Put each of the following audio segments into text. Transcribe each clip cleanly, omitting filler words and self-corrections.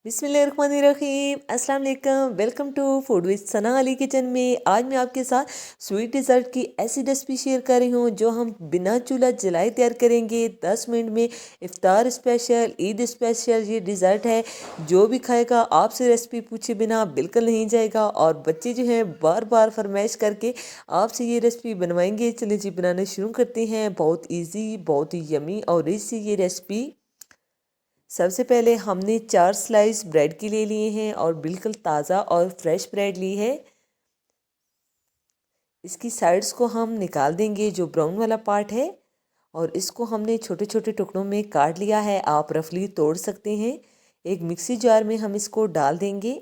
बिस्मिल्लाहिर्रहमानिर्रहीम अस्सलाम वालेकुम। Welcome to food with Sana Ali kitchen में। आज मैं आपके साथ स्वीट डिज़र्ट की ऐसी रेसिपी शेयर कर रही हूँ जो हम बिना चूल्हा जलाए तैयार करेंगे 10 मिनट में। इफ्तार स्पेशल, ईद स्पेशल ये डिज़र्ट है। जो भी खाएगा आपसे रेसिपी पूछे बिना बिल्कुल नहीं जाएगा। और बच्चे जो हैं बार बार फरमाइश करके आपसे ये रेसिपी बनवाएंगे। चलिए जी बनाना शुरू करते हैं। बहुत ईजी, बहुत ही यमी और रिच सी ये रेसिपी। सबसे पहले हमने 4 स्लाइस ब्रेड की ले लिए हैं और बिल्कुल ताज़ा और फ्रेश ब्रेड ली है। इसकी साइड्स को हम निकाल देंगे, जो ब्राउन वाला पार्ट है, और इसको हमने छोटे छोटे टुकड़ों में काट लिया है। आप रफली तोड़ सकते हैं। एक मिक्सी जार में हम इसको डाल देंगे।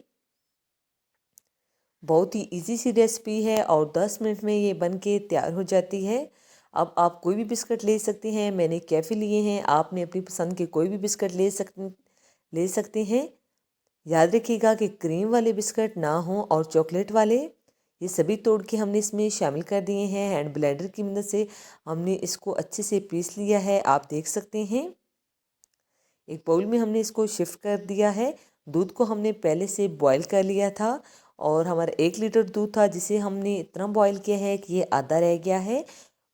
बहुत ही इजी सी रेसिपी है और 10 मिनट में ये बन के तैयार हो जाती है। अब आप कोई भी बिस्किट ले सकते हैं। मैंने कैफ़े लिए हैं, आपने अपनी पसंद के कोई भी बिस्किट ले सकते हैं। याद रखिएगा कि क्रीम वाले बिस्किट ना हो और चॉकलेट वाले। ये सभी तोड़ के हमने इसमें शामिल कर दिए हैं। हैंड ब्लेंडर की मदद से हमने इसको अच्छे से पीस लिया है, आप देख सकते हैं। एक बाउल में हमने इसको शिफ्ट कर दिया है। दूध को हमने पहले से बॉईल कर लिया था और हमारा 1 लीटर दूध था, जिसे हमने इतना बॉईल किया है कि ये आधा रह गया है।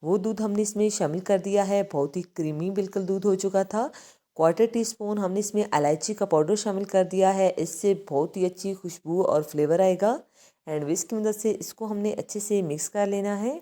वो दूध हमने इसमें शामिल कर दिया है। बहुत ही क्रीमी बिल्कुल दूध हो चुका था। 1/4 टीस्पून हमने इसमें इलायची का पाउडर शामिल कर दिया है। इससे बहुत ही अच्छी खुशबू और फ्लेवर आएगा। हैंड विस्क की मदद से इसको हमने अच्छे से मिक्स कर लेना है।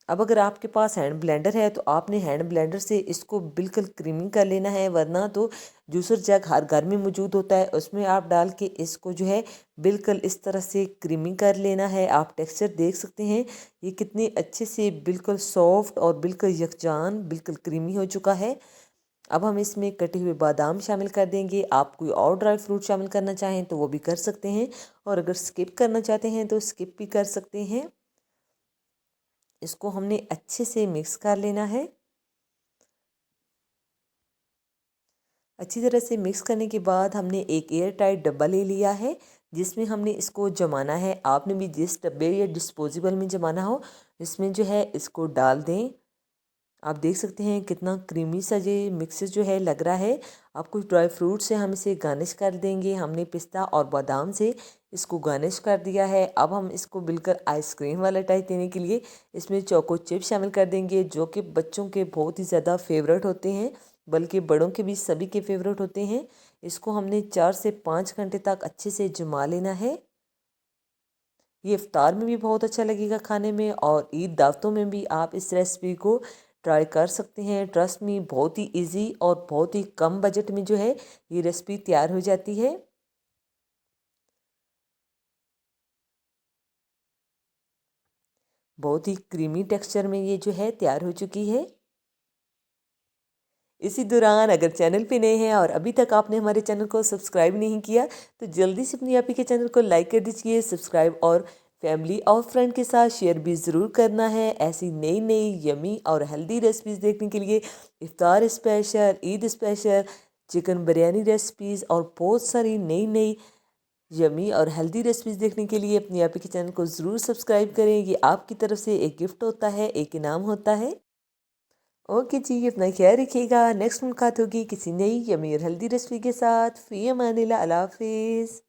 अब अगर आपके पास हैंड ब्लेंडर है तो आपने हैंड ब्लेंडर से इसको बिल्कुल क्रीमी कर लेना है, वरना तो जूसर जग हर घर में मौजूद होता है, उसमें आप डाल के इसको जो है बिल्कुल इस तरह से क्रीमी कर लेना है। आप टेक्सचर देख सकते हैं, ये कितने अच्छे से बिल्कुल सॉफ्ट और बिल्कुल यकजान बिल्कुल क्रीमी हो चुका है। अब हम इसमें कटे हुए बादाम शामिल कर देंगे। आप कोई और ड्राई फ्रूट शामिल करना चाहें तो वो भी कर सकते हैं, और अगर स्किप करना चाहते हैं तो स्किप भी कर सकते हैं। इसको हमने अच्छे से मिक्स कर लेना है। अच्छी तरह से मिक्स करने के बाद हमने एक एयर टाइट डब्बा ले लिया है, जिसमें हमने इसको जमाना है। आपने भी जिस डब्बे या डिस्पोजेबल में जमाना हो, इसमें जो है इसको डाल दें। आप देख सकते हैं कितना क्रीमी सा ये मिक्सर जो है लग रहा है। अब कुछ ड्राई फ्रूट से हम इसे गार्निश कर देंगे। हमने पिस्ता और बादाम से इसको गार्निश कर दिया है। अब हम इसको बिल्कुल आइसक्रीम वाला टाइप देने के लिए इसमें चोको चिप शामिल कर देंगे, जो कि बच्चों के बहुत ही ज़्यादा फेवरेट होते हैं, बल्कि बड़ों के भी सभी के फेवरेट होते हैं। इसको हमने 4 से 5 घंटे तक अच्छे से जमा लेना है। ये इफ्तार में भी बहुत अच्छा लगेगा खाने में, और ईद दावतों में भी आप इस रेसिपी को ट्राई कर सकते हैं। ट्रस्ट मी, बहुत ही इजी और बहुत ही कम बजट में जो है ये रेसिपी तैयार हो जाती है। बहुत ही क्रीमी टेक्सचर में ये जो है तैयार हो चुकी है। इसी दौरान अगर चैनल पे नए हैं और अभी तक आपने हमारे चैनल को सब्सक्राइब नहीं किया तो जल्दी से अपनी आप ही के चैनल को लाइक कर दीजिए, सब्सक्राइब, और फैमिली और फ्रेंड के साथ शेयर भी ज़रूर करना है। ऐसी नई नई यमी और हेल्दी रेसिपीज़ देखने के लिए इफ्तार special, Eid special, chicken biryani recipes और बहुत सारी नई नई यमी और हेल्दी रेसिपीज़ देखने के लिए अपनी आप ही के चैनल को ज़रूर सब्सक्राइब करें। ये आपकी तरफ से एक गिफ्ट होता है, एक इनाम होता है। ओके जी, अपना ख्याल रखिएगा। नेक्स्ट मुलाकात होगी किसी नई यमी और हेल्दी रेसिपी के साथ। फ़ी अमानिल्लाह, अल्लाह हाफ़िज़।